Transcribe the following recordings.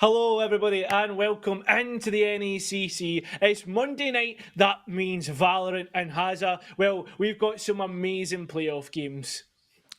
Hello, everybody, and welcome into the NECC. It's Monday night. That means Valorant and Haza. Well, we've got some amazing playoff games.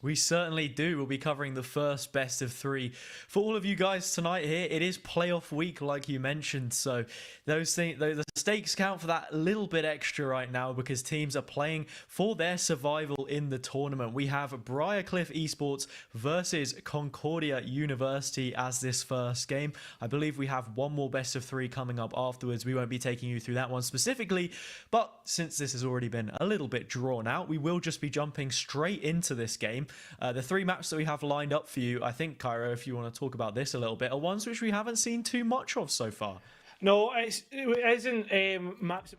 We certainly do. We'll be covering the first best of three for all of you guys tonight here. It is playoff week, like you mentioned, so the stakes count for that little bit extra right now because teams are playing for their survival in the tournament. We have Briar Esports versus Concordia University as this first game. I believe we have one more best of three coming up afterwards. We won't be taking you through that one specifically, but since this has already been a little bit drawn out, we will just be jumping straight into this game. The three maps that we have lined up for you, I think, Cairo, if you want to talk about this a little bit, are ones which we haven't seen too much of so far. No, it isn't maps.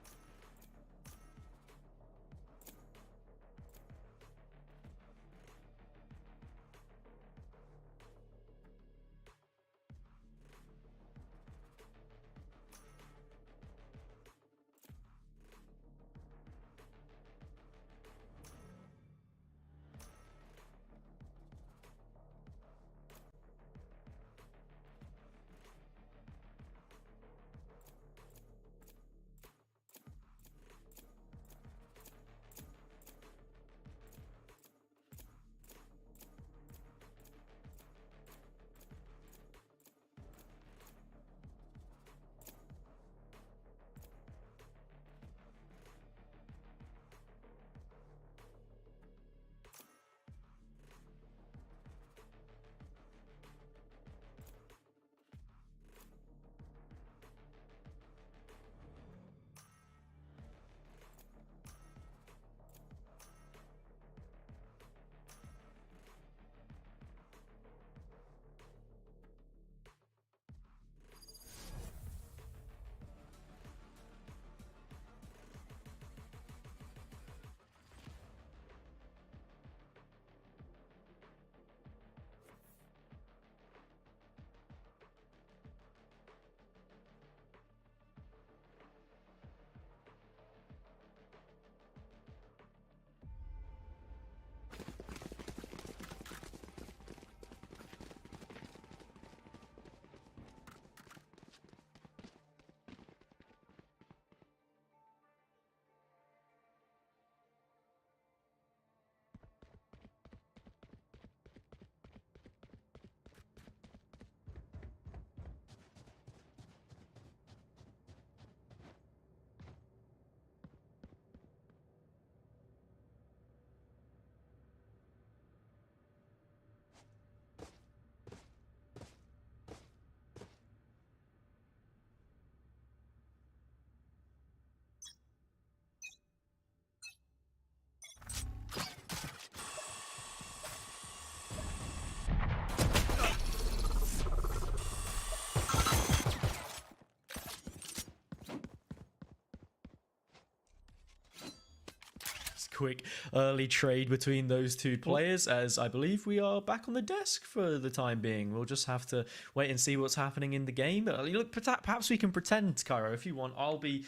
Quick early trade between those two players, as I believe we are back on the desk for the time being. We'll just have to wait and see what's happening in the game. Look, perhaps we can pretend, Cairo, if you want. I'll be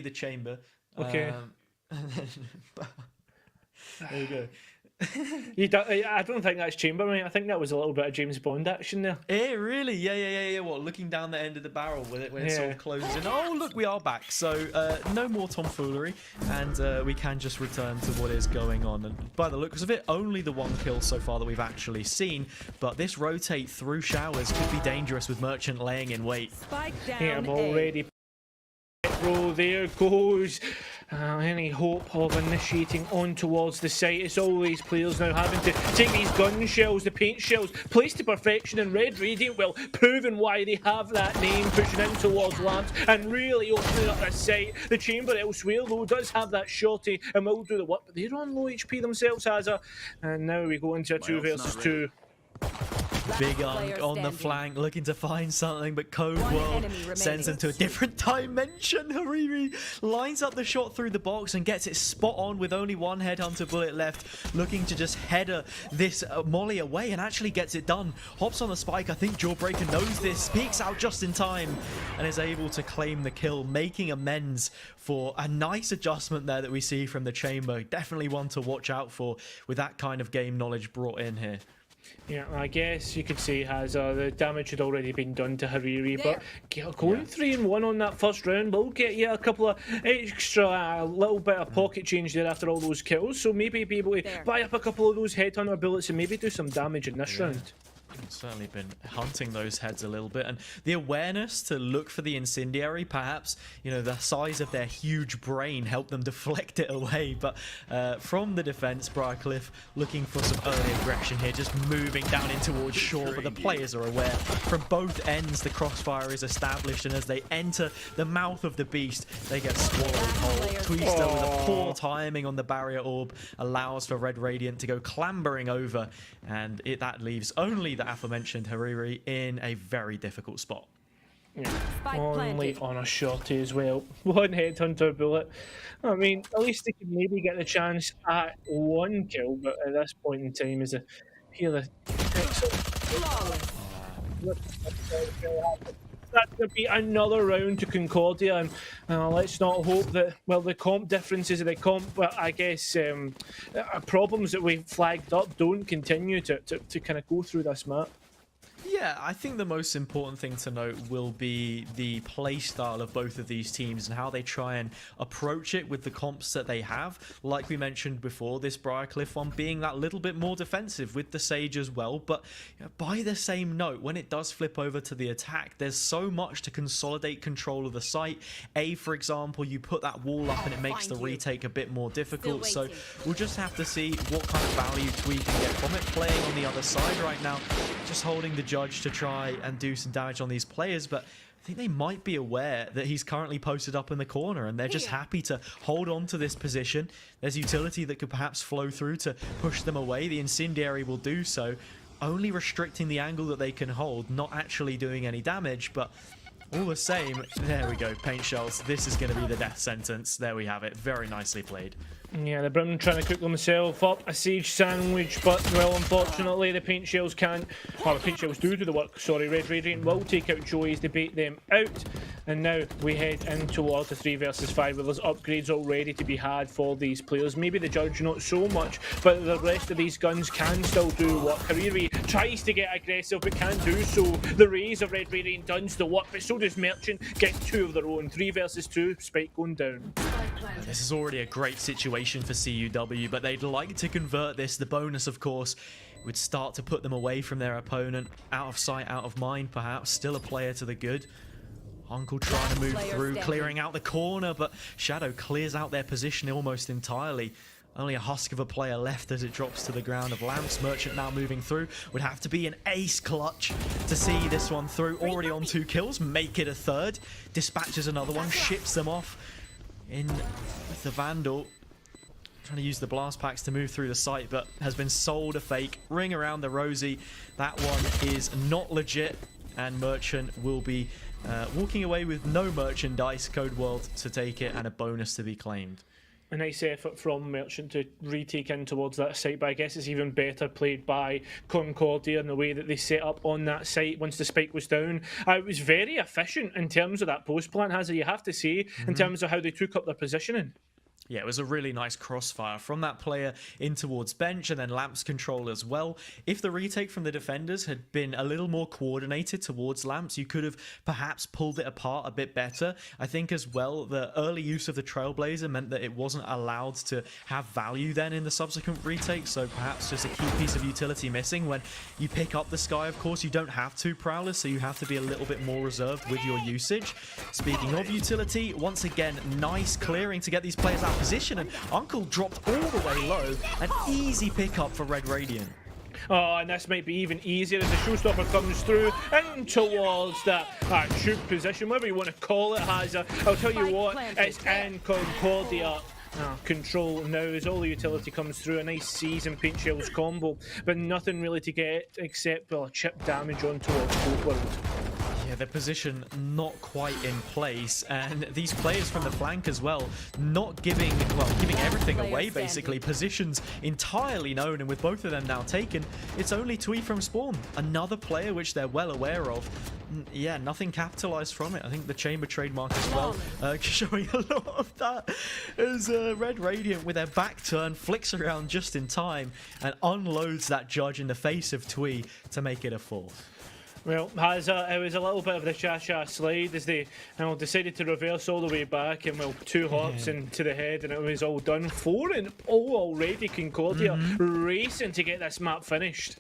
the chamber. Okay. There you go. I don't think that's Chamberlain. I think that was a little bit of James Bond action there. Really? Yeah. What, looking down the end of the barrel when it sort of closes in. Oh, look, we are back. So no more tomfoolery, and we can just return to what is going on. And by the looks of it, only the one kill so far that we've actually seen. But this rotate through showers could be dangerous with Merchant laying in wait. Spike down. Yeah, I'm already. Bro, there goes. Any hope of initiating on towards the site? It's all these players now having to take these gun shells, the paint shells, placed to perfection in Red Radiant, well, proving why they have that name, pushing in towards lamps and really opening up the site. The chamber elsewhere, though, does have that shorty and will do the work, but they're on low HP themselves, Hazza. And now we go into a 2 versus 2. Big on the flank, looking to find something, but Code World sends him to a different dimension. Hariri lines up the shot through the box and gets it spot on with only one headhunter bullet left, looking to just header this molly away and actually gets it done. Hops on the spike. I think Jawbreaker knows this, peeks out just in time and is able to claim the kill, making amends for a nice adjustment there that we see from the chamber. Definitely one to watch out for with that kind of game knowledge brought in here. Yeah, I guess you could say the damage had already been done to Hariri, but going 3-1 on that first round will get you a couple of extra, a little bit of pocket change there after all those kills, so maybe be able to buy up a couple of those headhunter bullets and maybe do some damage in this round. Certainly been hunting those heads a little bit, and the awareness to look for the incendiary, perhaps, you know, the size of their huge brain helped them deflect it away. But from the defense, Briar looking for some early aggression here, just moving down in towards shore, but the players are aware from both ends the crossfire is established, and as they enter the mouth of the beast, they get swallowed whole. Twister with a poor timing on the barrier orb allows for Red Radiant to go clambering over, and that leaves only the aforementioned Hariri in a very difficult spot. Yeah. Only on a shorty as well. One headhunter bullet. I mean, at least they could maybe get the chance at one kill, but at this point in time, is that's going to be another round to Concordia, and let's not hope that, well, the comp differences of the comp, but I guess problems that we've flagged up don't continue to kind of go through this map. Yeah, I think the most important thing to note will be the play style of both of these teams and how they try and approach it with the comps that they have. Like we mentioned before, this Briar one being that little bit more defensive with the Sage as well, but by the same note, when it does flip over to the attack, there's so much to consolidate control of the site. For example, you put that wall up and it makes the retake a bit more difficult, so we'll just have to see what kind of value we can get from it. Playing on the other side right now, just holding the Judge to try and do some damage on these players, but I think they might be aware that he's currently posted up in the corner, and they're just happy to hold on to this position. There's utility that could perhaps flow through to push them away. The incendiary will do so, only restricting the angle that they can hold, not actually doing any damage, but all the same, there we go, paint shells. This is going to be the death sentence. There we have it. Very nicely played. Yeah, the Brim trying to cook themselves up a Sage sandwich, but, well, unfortunately, the paint shells can't. Well, the paint shells do the work. Sorry, Red Radiant will take out Joey's to bait them out. And now we head in towards the 3 versus 5, where there's upgrades already to be had for these players. Maybe the Judge not so much, but the rest of these guns can still do work. Hariri tries to get aggressive, but can't do so. The Rays of Red Radiant does the work, but so does Merchant. Get 2 of their own. 3 versus 2, Spike going down. This is already a great situation for CUW, but they'd like to convert this. The bonus, of course, would start to put them away from their opponent. Out of sight, out of mind, perhaps. Still a player to the good. Uncle trying to move through, clearing out the corner, but Shadow clears out their position almost entirely. Only a husk of a player left as it drops to the ground of Lamps. Merchant now moving through. Would have to be an ace clutch to see this one through. Already on 2 kills, make it a 3rd. Dispatches another one, ships them off in with the Vandal. Trying to use the blast packs to move through the site, but has been sold a fake. Ring around the Rosie. That one is not legit, and Merchant will be walking away with no merchandise. Code World to take it and a bonus to be claimed. A nice effort from Merchant to retake in towards that site, but I guess it's even better played by Concordia in the way that they set up on that site once the spike was down. It was very efficient in terms of that post plant, Hazard, you have to say, in terms of how they took up their positioning. Yeah, it was a really nice crossfire from that player in towards bench, and then Lamps control as well. If the retake from the defenders had been a little more coordinated towards Lamps, you could have perhaps pulled it apart a bit better. I think as well, the early use of the Trailblazer meant that it wasn't allowed to have value then in the subsequent retake, so perhaps just a key piece of utility missing. When you pick up the Sky, of course, you don't have 2 Prowlers, so you have to be a little bit more reserved with your usage. Speaking of utility, once again, nice clearing to get these players out of position, and Uncle dropped all the way low. An easy pickup for Red Radiant. Oh, and this might be even easier as the showstopper comes through in towards that shoot position, whatever you want to call it, Hazard. I'll tell you what, it's in Concordia. Control now as all the utility comes through. A nice Seize and Paint Shells combo, but nothing really to get except, well, a chip damage on towards Cold World. Yeah, their position not quite in place, and these players from the flank as well, not giving everything away basically. Positions entirely known, and with both of them now taken, it's only Twee from spawn. Another player which they're well aware of. Yeah, nothing capitalized from it. I think the chamber trademark as well, showing a lot of that as Red Radiant with their back turn flicks around just in time and unloads that judge in the face of Twee to make it a fourth. Well, it was a little bit of the cha-cha slide as they decided to reverse all the way back, and 2 hops into the head, and it was all done. 4-0 already. Concordia racing to get this map finished.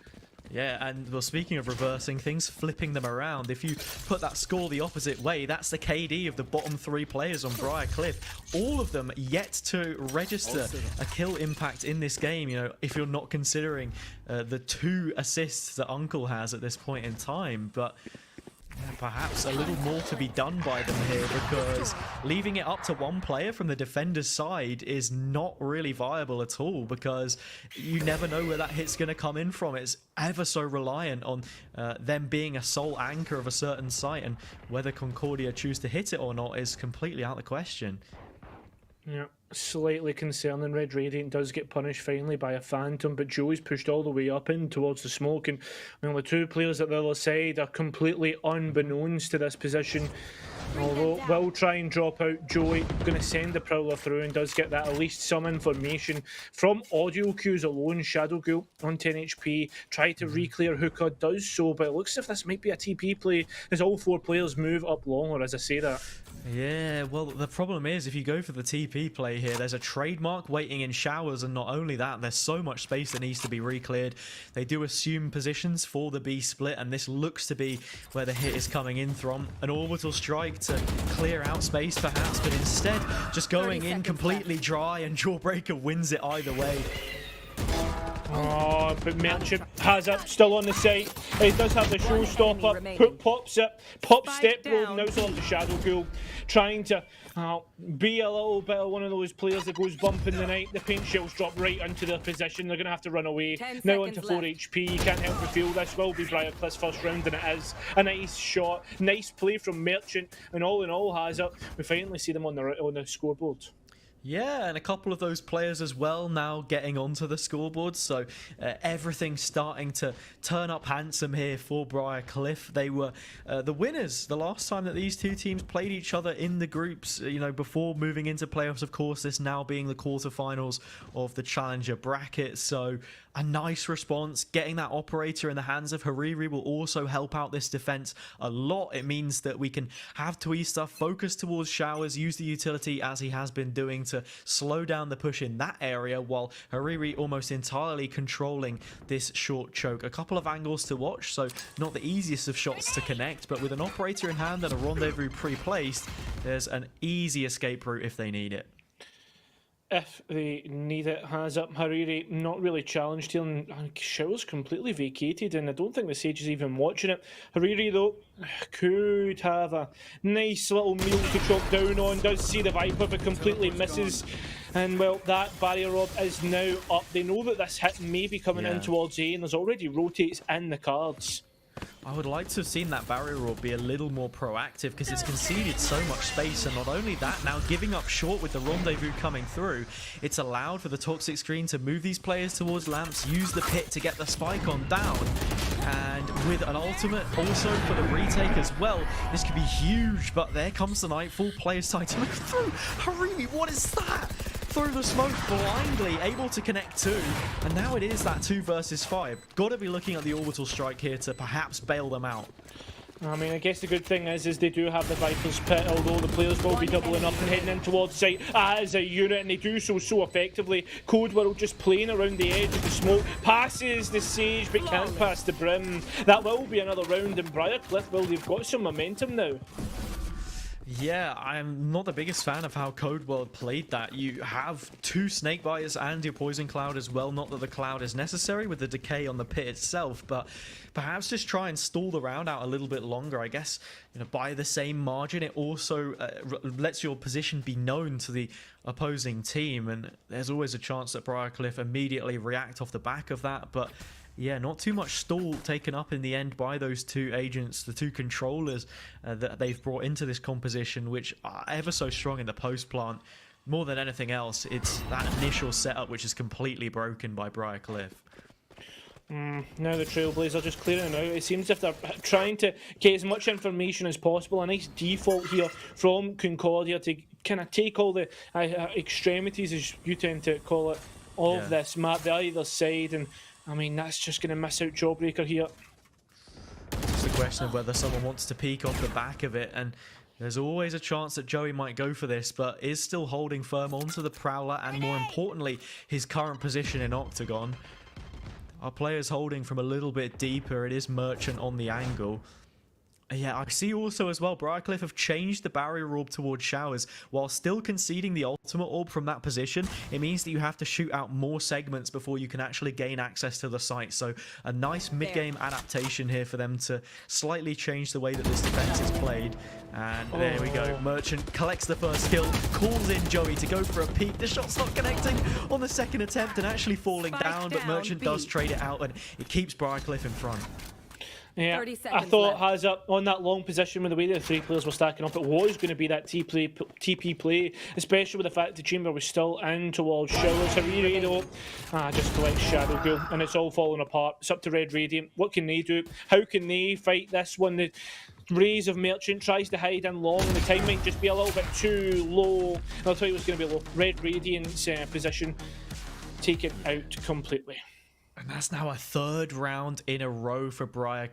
Yeah, and well, speaking of reversing things, flipping them around, if you put that score the opposite way, that's the KD of the bottom 3 players on Briar Cliff. All of them yet to register a kill impact in this game, you know, if you're not considering the 2 assists that Uncle has at this point in time. But perhaps a little more to be done by them here, because leaving it up to one player from the defender's side is not really viable at all, because you never know where that hit's going to come in from. It's ever so reliant on them being a sole anchor of a certain site, and whether Concordia choose to hit it or not is completely out of the question. Yeah, slightly concerning. Red Radiant does get punished finally by a Phantom, but Joey's pushed all the way up in towards the smoke, and the 2 players at the other side are completely unbeknownst to this position. Although will try and drop out Joey, going to send the Prowler through, and does get that at least some information from audio cues alone. Shadow Ghoul on 10 HP, try to re-clear Hookah, does so, but it looks as if this might be a TP play as all 4 players move up longer as I say that. Yeah, well, the problem is if you go for the TP play here, there's a trademark waiting in showers, and not only that, there's so much space that needs to be re-cleared. They do assume positions for the B split, and this looks to be where the hit is coming in from. An orbital strike to clear out space perhaps, but instead just going in completely dry, and Jawbreaker wins it either way. Oh, but Merchant has it, still on the site. He does have the showstopper, pops it, pop step roll, now's on the Shadow Ghoul, trying to be a little bit of one of those players that goes bump in the night. The paint shells drop right into their position, they're going to have to run away. Now onto 4 HP, you can't help but feel this will be Briar Cliff's first round, and it is a nice shot, nice play from Merchant, and all in all has it. We finally see them on the scoreboard. Yeah, and a couple of those players as well now getting onto the scoreboard, so everything's starting to turn up handsome here for Briar Cliff. They were the winners the last time that these 2 teams played each other in the groups, you know, before moving into playoffs, of course, this now being the quarterfinals of the Challenger bracket. So a nice response. Getting that operator in the hands of Hariri will also help out this defense a lot. It means that we can have Twee stuff focus towards showers, use the utility as he has been doing to slow down the push in that area, while Hariri almost entirely controlling this short choke. A couple of angles to watch, so not the easiest of shots to connect, but with an operator in hand and a rendezvous pre-placed, there's an easy escape route if they need it. If they need it, has up. Hariri not really challenged here, and Show's completely vacated, and I don't think the Sage is even watching it. Hariri, though, could have a nice little meal to chop down on. Does see the Viper, but completely misses. And, well, that barrier rob is now up. They know that this hit may be coming in towards A, and there's already rotates in the cards. I would like to have seen that barrier orb be a little more proactive, because it's conceded so much space, and not only that, now giving up short with the rendezvous coming through, it's allowed for the toxic screen to move these players towards lamps, use the pit to get the spike on down, and with an ultimate also for the retake as well, this could be huge. But there comes the Nightfall, players trying to look through. Hariri, what is that? Through the smoke blindly, able to connect 2, and now it is that 2 versus 5. Got to be looking at the orbital strike here to perhaps bail them out. I mean, I guess the good thing is they do have the Viper's pit, although the players will be doubling up and heading in towards site as a unit, and they do so effectively. Code World just playing around the edge of the smoke, passes the Sage but can't pass the Brim. That will be another round, and Briar Cliff, well, they've got some momentum now. Yeah, I'm not the biggest fan of how Code World played that. You have 2 Snakebiters and your Poison Cloud as well. Not that the Cloud is necessary with the decay on the pit itself, but perhaps just try and stall the round out a little bit longer. I guess, you know, by the same margin, it also lets your position be known to the opposing team, and there's always a chance that Briar Cliff immediately react off the back of that. But Yeah, not too much stall taken up in the end by those two agents, the two controllers that they've brought into this composition, which are ever so strong in the post plant. More than anything else, it's that initial setup which is completely broken by Briar. Now the Trailblazer just clearing out. It seems as if they're trying to get as much information as possible. A nice default here from Concordia to kind of take all the extremities, as you tend to call it, of this map to either side. And I mean, that's just going to miss out Jawbreaker here. It's the question of whether someone wants to peek off the back of it, and there's always a chance that Joey might go for this, but is still holding firm onto the Prowler and, more importantly, his current position in Octagon. Our player's holding from a little bit deeper. It is Merchant on the angle. Yeah, I see also as well, Briar have changed the barrier orb towards Showers while still conceding the ultimate orb from that position. It means that you have to shoot out more segments before you can actually gain access to the site. So a nice mid-game adaptation here for them to slightly change the way that this defense is played. And there we go. Merchant collects the first kill, calls in Joey to go for a peek. The shot's not connecting on the second attempt and actually falling down, but Merchant does trade it out and it keeps Briar in front. Yeah, I thought Hazard on that long position with the way the three players were stacking up, it was going to be that TP play, especially with the fact the Chamber was still in towards Showers. Hariri though, just collects Shadow Ghoul, and it's all falling apart. It's up to Red Radiant. What can they do? How can they fight this one? The raise of Merchant tries to hide in long, and the time might just be a little bit too low. I'll tell you what's going to be low. Red Radiant's position taken out completely. And that's now a third round in a row for Briar.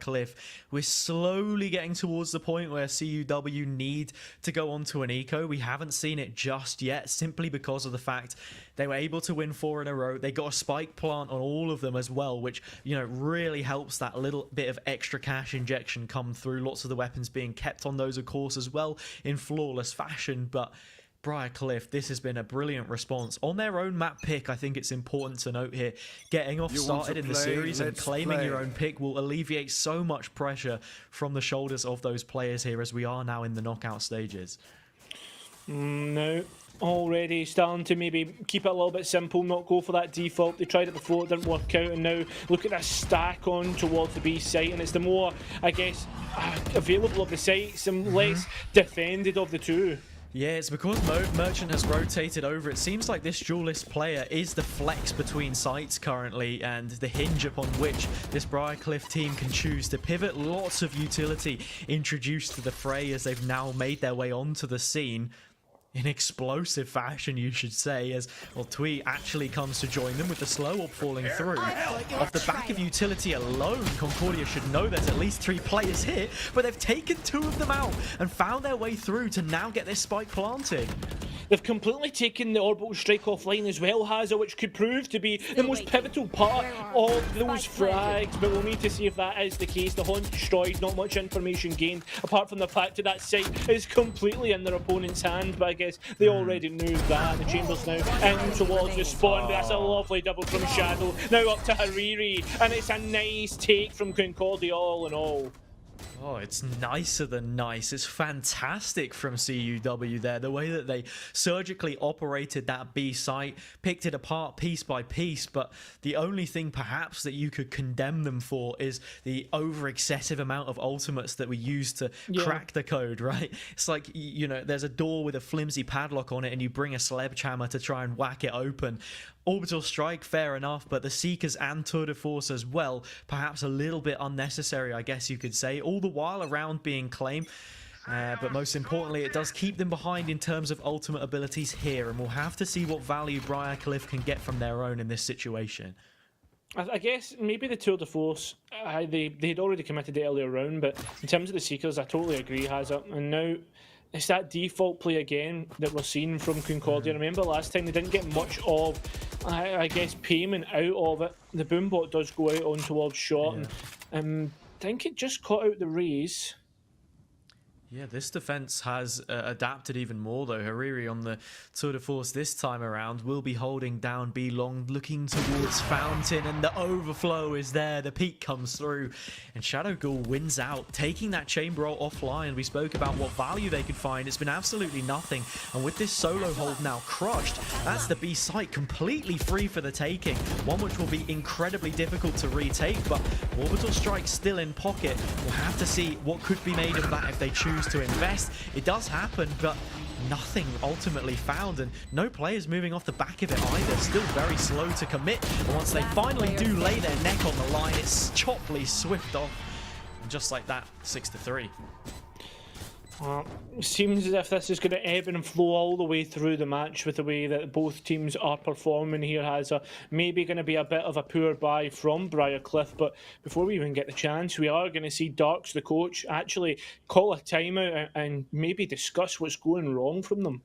We're slowly getting towards the point where CUW need to go on to an eco. We haven't seen it just yet, simply because of the fact they were able to win 4 in a row. They got a spike plant on all of them as well, which, you know, really helps that little bit of extra cash injection come through. Lots of the weapons being kept on those, of course, as well, in flawless fashion. But Briar, this has been a brilliant response. On their own map pick, I think it's important to note here, getting off started in the series and claiming your own pick will alleviate so much pressure from the shoulders of those players here as we are now in the knockout stages. No. Already starting to maybe keep it a little bit simple, not go for that default. They tried it before, it didn't work out, and now look at this stack on towards the B site, and it's the more, I guess, available of the sites and less defended of the two. Yeah, it's because Merchant has rotated over. It seems like this duelist player is the flex between sites currently and the hinge upon which this Briar team can choose to pivot. Lots of utility introduced to the fray as they've now made their way onto the scene. In explosive fashion, you should say, as Twee actually comes to join them with the slow orb falling through. Off the back of utility alone, Concordia should know there's at least 3 players here, but they've taken 2 of them out and found their way through to now get this spike planted. They've completely taken the orbital strike offline as well, Hazard, which could prove to be the most pivotal part of those frags, but we'll need to see if that is the case. The Haunt destroyed, not much information gained, apart from the fact that that site is completely in their opponent's hand, but I guess they already knew that. The Chamber's now in towards the spawn, but that's a lovely double from Shadow. Now up to Hariri, and it's a nice take from Concordia all in all. Oh, it's nicer than nice. It's fantastic from CUW there. The way that they surgically operated that B site, picked it apart piece by piece, but the only thing perhaps that you could condemn them for is the over-excessive amount of ultimates that we use to crack the code, right? It's like, you know, there's a door with a flimsy padlock on it and you bring a sledgehammer to try and whack it open. Orbital strike, fair enough, but the Seekers and Tour de Force as well, perhaps a little bit unnecessary, I guess you could say, all the while around being claimed. But most importantly, it does keep them behind in terms of ultimate abilities here, and we'll have to see what value Briar can get from their own in this situation. I guess maybe the Tour de Force, they had already committed it earlier round, but in terms of the Seekers, I totally agree, Hazard. And now it's that default play again that we're seeing from Concordia. Remember last time they didn't get much of, I guess, payment out of it. The boombot does go out on towards short, and I think it just caught out the raise. Yeah, this defense has adapted even more though. Hariri on the tour de force this time around will be holding down B long, looking towards Fountain, and the overflow is there. The peak comes through, and Shadow Ghoul wins out, taking that chamber ult offline. We spoke about what value they could find. It's been absolutely nothing, and with this solo hold now crushed, that's the B site completely free for the taking. One which will be incredibly difficult to retake, but Orbital Strike still in pocket. We'll have to see what could be made of that if they choose to invest. It does happen, but nothing ultimately found, and no players moving off the back of it either. Still very slow to commit, but once they finally do lay their neck on the line, it's Chopley swift off, and just like that, 6-3. Seems as if this is going to ebb and flow all the way through the match with the way that both teams are performing here. Has maybe going to be a bit of a poor buy from Briar, but before we even get the chance, we are going to see Darks, the coach, actually call a timeout and maybe discuss what's going wrong from them.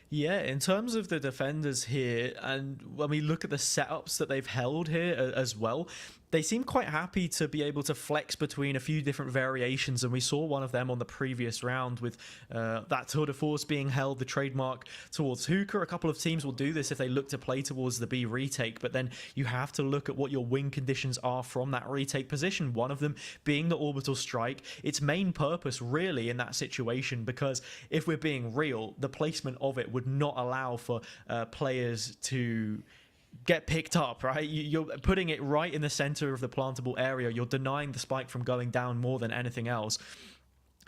Yeah, in terms of the defenders here, and when we look at the setups that they've held here as well, they seem quite happy to be able to flex between a few different variations, and we saw one of them on the previous round with that tour de force being held, the trademark towards Hookah. A couple of teams will do this if they look to play towards the B retake, but then you have to look at what your win conditions are from that retake position, one of them being the orbital strike. Its main purpose really in that situation, because if we're being real, the placement of it would not allow for players to get picked up, right? You're putting it right in the center of the plantable area. You're denying the spike from going down more than anything else.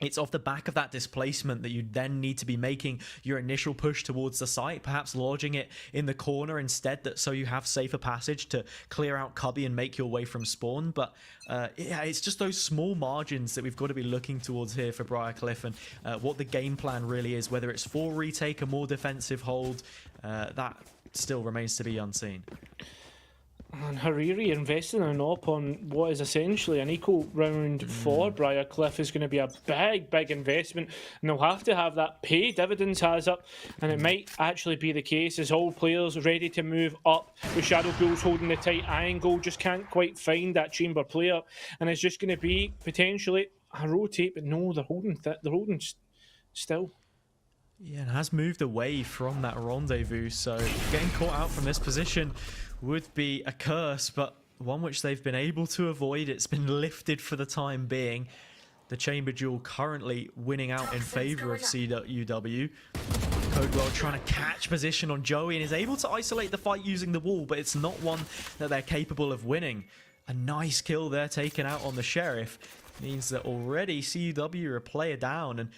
It's off the back of that displacement that you then need to be making your initial push towards the site, perhaps lodging it in the corner instead, so you have safer passage to clear out Cubby and make your way from spawn. But yeah, it's just those small margins that we've got to be looking towards here for Briarcliff, and what the game plan really is, whether it's for retake, a more defensive hold, that still remains to be unseen. And Hariri investing an op on what is essentially an equal round for Briarcliff is going to be a big investment, and they'll have to have that pay dividends has up, and it might actually be the case as all players ready to move up with Shadow Ghouls holding the tight angle, just can't quite find that chamber player, and it's just going to be potentially a rotate, but no, they're holding still. Yeah, and has moved away from that rendezvous, so getting caught out from this position would be a curse, but one which they've been able to avoid. It's been lifted for the time being. The chamber duel currently winning out in favor of CUW. Codewell trying to catch position on Joey and is able to isolate the fight using the wall, but it's not one that they're capable of winning. A nice kill there taken out on the Sheriff means that already CUW are a player down, and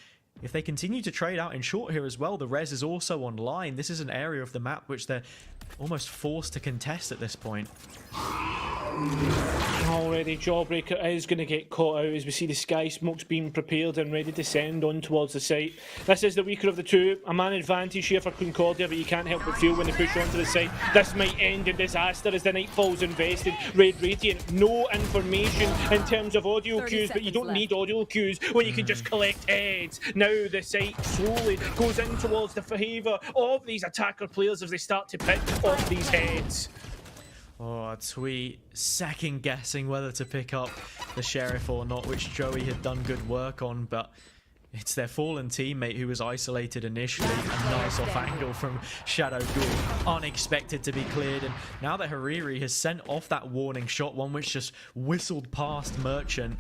if they continue to trade out in short here as well, the res is also online. This is an area of the map which they're almost forced to contest at this point. Already Jawbreaker is going to get caught out as we see the sky smokes being prepared and ready to send on towards the site. This is the weaker of the two. A man advantage here for Concordia, but you can't help but feel when they push onto the site this might end in disaster as the Nightfall's invested. Red Radiant, no information in terms of audio cues, but you don't need audio cues when you can just collect heads. Now the site slowly goes in towards the favour of these attacker players as they start to pick off these heads. Oh, Twee second guessing whether to pick up the Sheriff or not, which Joey had done good work on, but it's their fallen teammate who was isolated initially. A nice off angle from Shadow Ghoul, unexpected to be cleared, and now that Hariri has sent off that warning shot, one which just whistled past Merchant,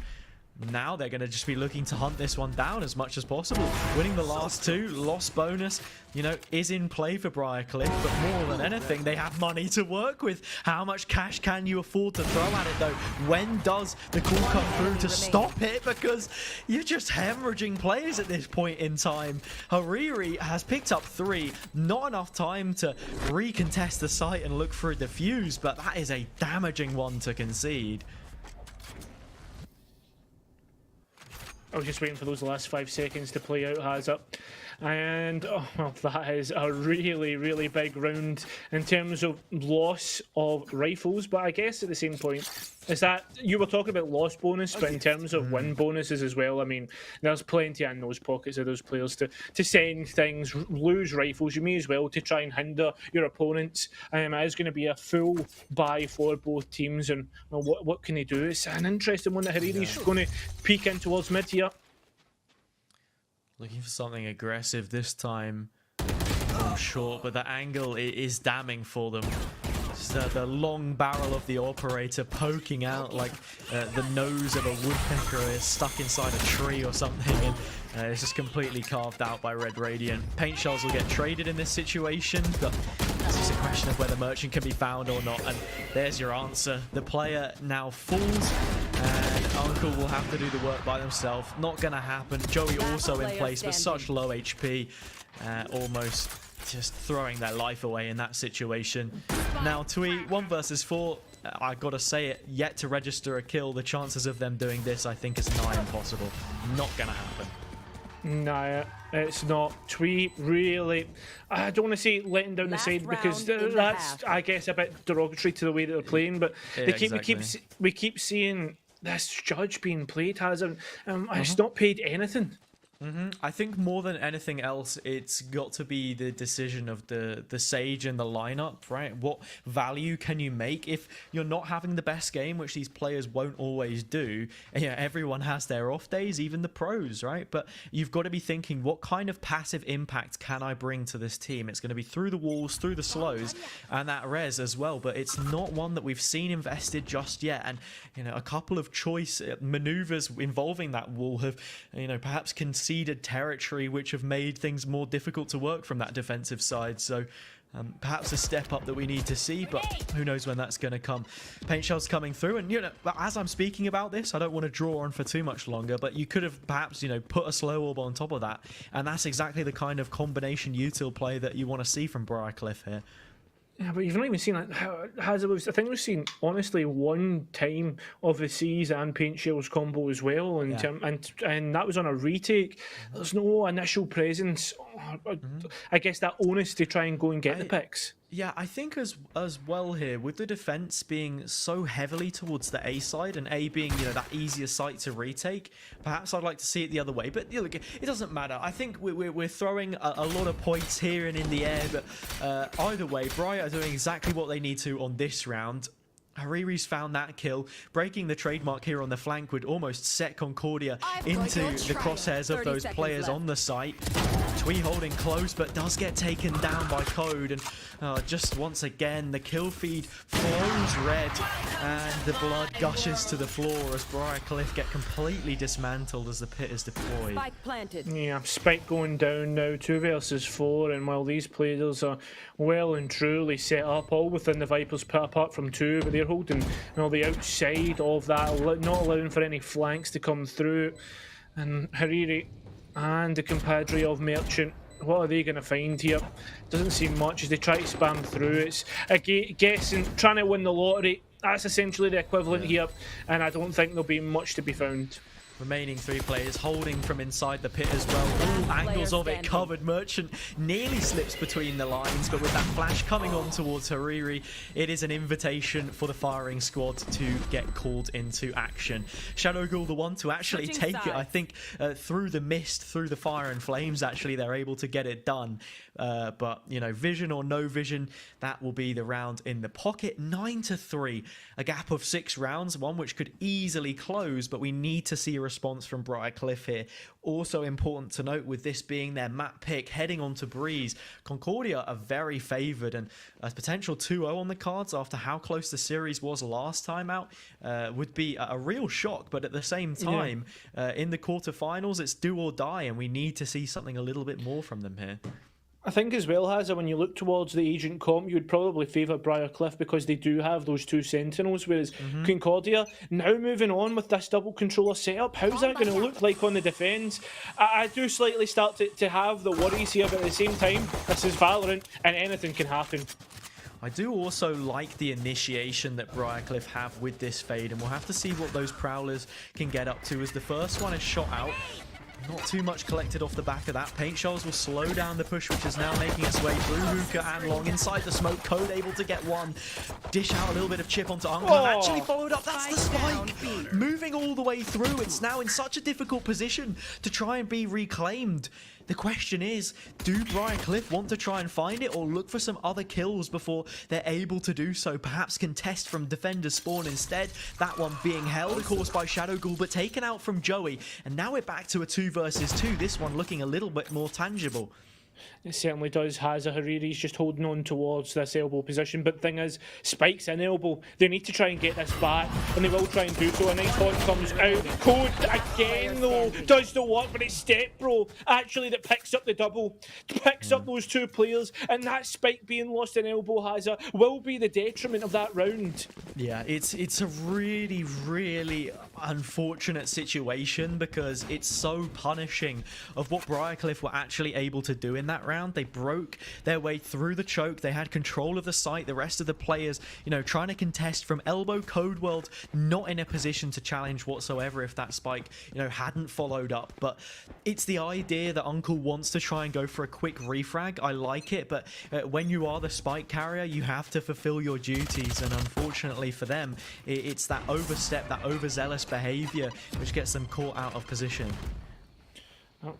now they're going to just be looking to hunt this one down as much as possible. Winning the last two, loss bonus, you know, is in play for Briarcliff, but more than anything, they have money to work with. How much cash can you afford to throw at it, though? When does the call come through to stop it? Because you're just hemorrhaging players at this point in time. Hariri has picked up 3. Not enough time to recontest the site and look for a defuse, but that is a damaging one to concede. I was just waiting for those last 5 seconds to play out, has it? And oh, well, that is a really big round in terms of loss of rifles, but I guess at the same point, is that you were talking about loss bonus, but in terms of win bonuses as well, I mean, there's plenty in those pockets of those players to send things, lose rifles. You may as well to try and hinder your opponents. It is going to be a full buy for both teams, and well, what can they do? It's an interesting one that Hariri's going to peek in towards mid here. Looking for something aggressive this time. From short, but the angle is damning for them. The long barrel of the operator poking out like the nose of a woodpecker is stuck inside a tree or something, and it's just completely carved out by Red Radiant. Paint shells will get traded in this situation, but it's just a question of whether Merchant can be found or not, and there's your answer. The player now falls, and Uncle will have to do the work by themselves. Not gonna happen. Joey also in place, but such low HP, almost just throwing their life away in that situation. Now, Twee, 1 versus 4, I gotta say it, yet to register a kill. The chances of them doing this, I think, is nigh impossible. Not gonna happen. Nah, it's not. Twee really, I don't want to say letting down the side, because that's, I guess, a bit derogatory to the way that they're playing, but we keep seeing this judge being played, hasn't it's not paid anything. I think more than anything else, it's got to be the decision of the Sage and the lineup, right? What value can you make if you're not having the best game, which these players won't always do? And, yeah, everyone has their off days, even the pros, right? But you've got to be thinking, what kind of passive impact can I bring to this team? It's going to be through the walls, through the slows, and that res as well. But it's not one that we've seen invested just yet. And, you know, a couple of choice maneuvers involving that wall have, you know, perhaps conceded territory, which have made things more difficult to work from that defensive side. So perhaps a step up that we need to see, but who knows when that's going to come. Paint shells coming through, and, you know, as I'm speaking about this, I don't want to draw on for too much longer, but you could have perhaps, you know, put a slow orb on top of that, and that's exactly the kind of combination util play that you want to see from Briar here. Yeah, but you've not even seen like I think we've seen honestly one time of the Seas and Paint Shells combo as well, and that was on a retake. There's no initial presence. I guess that onus to try and go and get the picks. Yeah, I think as well here, with the defense being so heavily towards the A side, and A being, you know, that easier site to retake, perhaps I'd like to see it the other way. But, you know, it doesn't matter. I think we're throwing a lot of points here and in the air, but either way, Briar are doing exactly what they need to on this round. Hariri's found that kill. Breaking the trademark here on the flank would almost set Concordia into the crosshairs of those players on the site. Twee holding close, but does get taken down by Code, and just once again the kill feed flows red, and the blood gushes to the floor as Briar get completely dismantled as the pit is deployed. Spike planted. Yeah, Spike going down now, 2 versus 4, and while these players are well and truly set up, all within the Vipers pit apart from 2, but they're holding, you know, the outside of that, not allowing for any flanks to come through. And Hariri and the compadre of Merchant, what are they going to find here? Doesn't seem much as they try to spam through. It's guessing, trying to win the lottery. That's essentially the equivalent here, and I don't think there'll be much to be found. Remaining 3 players holding from inside the pit as well. All angles of it covered. Merchant nearly slips between the lines, but with that flash coming on towards Hariri, it is an invitation for the firing squad to get called into action. Shadow Ghoul, the one to actually take it, I think, through the mist, through the fire and flames, actually, they're able to get it done. But, you know, vision or no vision, that will be the round in the pocket. 9-3, a gap of 6 rounds, one which could easily close, but we need to see a response from Briar here. Also important to note, with this being their map pick, heading on to Breeze, Concordia are very favoured, and a potential 2-0 on the cards after how close the series was last time out would be a real shock. But at the same time, in the quarterfinals, it's do or die, and we need to see something a little bit more from them here. I think as well, Hazza, when you look towards the Agent comp, you would probably favour Briar because they do have those 2 Sentinels, whereas Concordia, now moving on with this double controller setup, how's that going to look like on the defence? I do slightly start to have the worries here, but at the same time, this is Valorant and anything can happen. I do also like the initiation that Briar have with this fade, and we'll have to see what those Prowlers can get up to, as the first one is shot out. Not too much collected off the back of that. Paint shells will slow down the push, which is now making its way through Hookah and Long inside the smoke. Code able to get one. Dish out a little bit of chip onto Uncle, and actually followed up. That's the spike. Moving all the way through. It's now in such a difficult position to try and be reclaimed. the question is, do Briar want to try and find it or look for some other kills before they're able to do so? Perhaps contest from defender's spawn instead. That one being held, of course, by Shadow Ghoul, but taken out from Joey. And now we're back to a 2 versus 2. This one looking a little bit more tangible. It certainly does. Haza Hariri's just holding on towards this elbow position, but thing is, Spike's in elbow. They need to try and get this back, and they will try and do so. A nice hot comes out. Code again, though, does the work, but it's Step Bro actually that picks up the double, picks up those 2 players, and that Spike being lost in elbow, Haza, will be the detriment of that round. Yeah, it's a really, really unfortunate situation because it's so punishing of what Briarcliff were actually able to do in that round. They broke their way through the choke. They had control of the site. The rest of the players, you know, trying to contest from elbow. Code World not in a position to challenge whatsoever if that spike, you know, hadn't followed up. But it's the idea that Uncle wants to try and go for a quick refrag. I like it, but when you are the spike carrier, you have to fulfill your duties, and unfortunately for them, it's that overstep, that overzealous behavior which gets them caught out of position.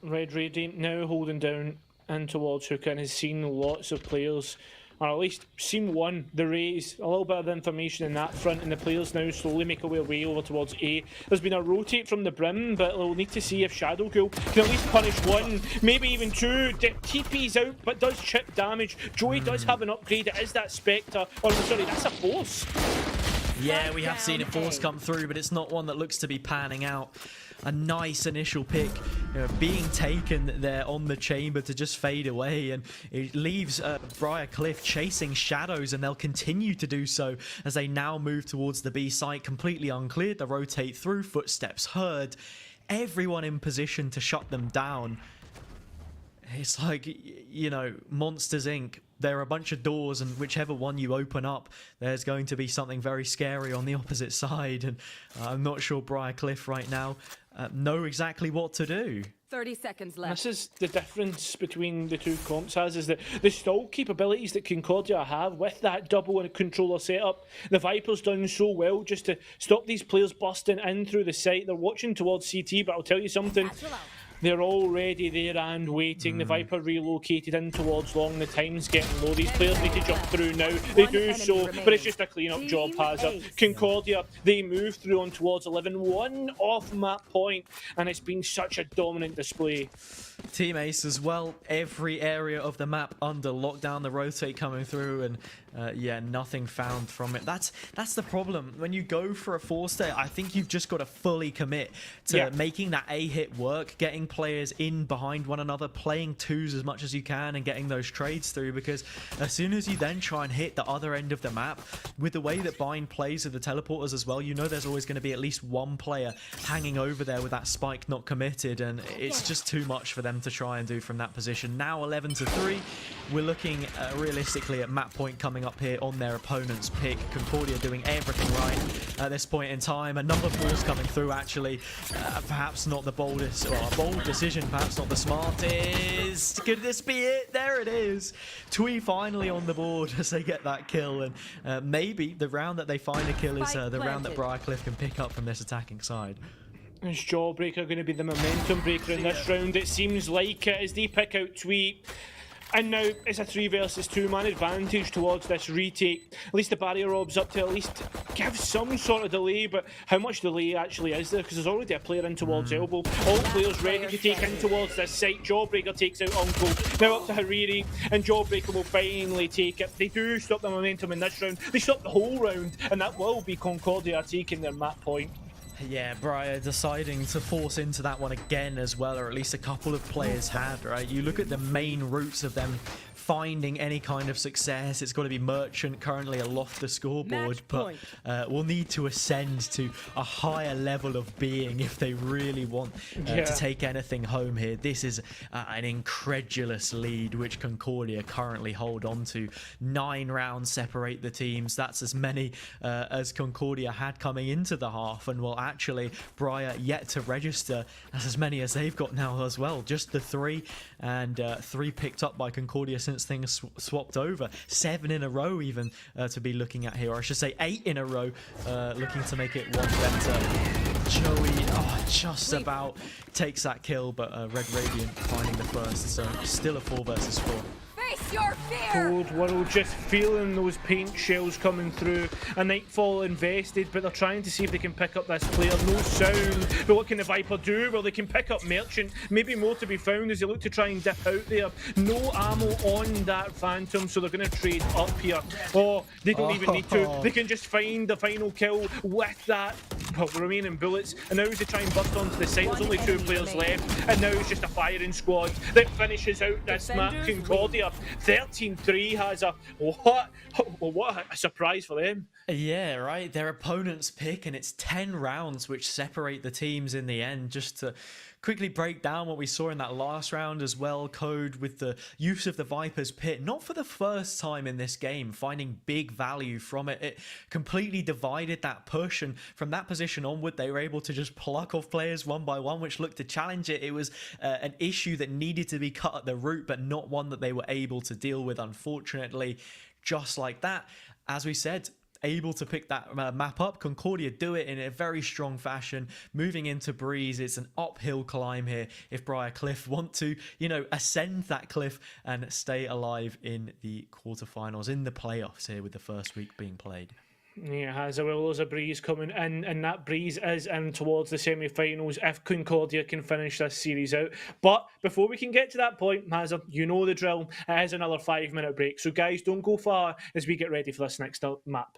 Red Radiant now holding down in towards Hookah and has seen lots of players, or at least seen one, the Rays. A little bit of information in that front, and the players now slowly make their way over towards A. There's been a rotate from the Brim, but we'll need to see if Shadow Ghoul can at least punish 1, maybe even 2. TP's out, but does chip damage. Joey does have an upgrade. It is that Spectre. Oh, sorry, that's a Force. Yeah, we have seen a Force come through, but it's not one that looks to be panning out. A nice initial pick, you know, being taken there on the chamber to just fade away, and it leaves Briarcliff chasing shadows, and they'll continue to do so as they now move towards the B site, completely uncleared. They rotate through, footsteps heard, everyone in position to shut them down. It's like, you know, Monsters Inc. There are a bunch of doors, and whichever one you open up, there's going to be something very scary on the opposite side. And I'm not sure Briarcliff right now know exactly what to do. 30 seconds left. This is the difference between the 2 comps, is that the stall capabilities that Concordia have with that double and controller setup, the Viper's done so well just to stop these players busting in through the site. They're watching towards CT, but I'll tell you something. They're already there and waiting. The Viper relocated in towards long. The time's getting low. These players need to jump through now. They do so, but it's just a clean-up job, Hazard. Concordia, they move through on towards 11. 1 off map point, and it's been such a dominant display. Team Ace as well. Every area of the map under lockdown. The rotate coming through, and yeah, nothing found from it. That's the problem. When you go for a Force there, I think you've just got to fully commit to making that A hit work, getting players in behind one another, playing 2s as much as you can, and getting those trades through, because as soon as you then try and hit the other end of the map, with the way that Bind plays with the teleporters as well, you know there's always going to be at least one player hanging over there with that spike not committed, and it's just too much for them to try and do from that position. Now 11-3. We're looking realistically at map point coming up here on their opponent's pick. Concordia doing everything right at this point in time. Another Force coming through, actually. Perhaps not the boldest, or a bold decision, perhaps not the smartest. Could this be it? There it is. Twee finally on the board as they get that kill, and maybe the round that they find a kill is the round that Briarcliff can pick up from this attacking side. Is Jawbreaker going to be the momentum breaker in this round? It seems like it as they pick out Tweet. And now it's a 3 versus 2 man advantage towards this retake. At least the barrier robs up to at least give some sort of delay, but how much delay actually is there? Because there's already a player in towards elbow. All players ready to take in towards this site. Jawbreaker takes out Uncle. Now up to Hariri, and Jawbreaker will finally take it. They do stop the momentum in this round. They stop the whole round, and that will be Concordia taking their map point. Yeah, Briar deciding to force into that one again as well, or at least a couple of players had, right? You look at the main routes of them finding any kind of success. It's got to be Merchant, currently aloft the scoreboard, but will need to ascend to a higher level of being if they really want to take anything home here. This is an incredulous lead which Concordia currently hold on to. 9 rounds separate the teams. That's as many as Concordia had coming into the half, and will actually Briar yet to register as many as they've got now as well. Just the 3, and 3 picked up by Concordia since things swapped over. 7 in a row even to be looking at here, or I should say 8 in a row, looking to make it one better. Joey, just about takes that kill, but Red Radiant finding the first, so still a 4 versus 4. Face your fear! Cold World just feeling those paint shells coming through. A Nightfall invested, but they're trying to see if they can pick up this player. No sound, but what can the Viper do? Well, they can pick up Merchant. Maybe more to be found as they look to try and dip out there. No ammo on that Phantom, so they're going to trade up here. Oh, they don't even need to. They can just find the final kill with that, well, the remaining bullets. And now as they try and bust onto the site, there's only 2 players left. And now it's just a firing squad that finishes out this map. Concordia 13-3 has a what a surprise for them. Yeah, right. Their opponent's pick, and it's 10 rounds which separate the teams in the end. Just to quickly break down what we saw in that last round as well, Code with the use of the Viper's Pit, not for the first time in this game, finding big value from it. It completely divided that push, and from that position onward, they were able to just pluck off players one by one, which looked to challenge it. It was an issue that needed to be cut at the root, but not one that they were able to deal with, unfortunately. Just like that, as we said, able to pick that map up. Concordia do it in a very strong fashion. Moving into Breeze, it's an uphill climb here if Briar Cliff want to, ascend that cliff and stay alive in the quarterfinals, in the playoffs here with the first week being played. Yeah, it has. Well, there's a Breeze coming in, and that Breeze is in towards the semi-finals if Concordia can finish this series out. But before we can get to that point, Hazza, you know the drill. It is another 5-minute break. So guys, don't go far as we get ready for this next map.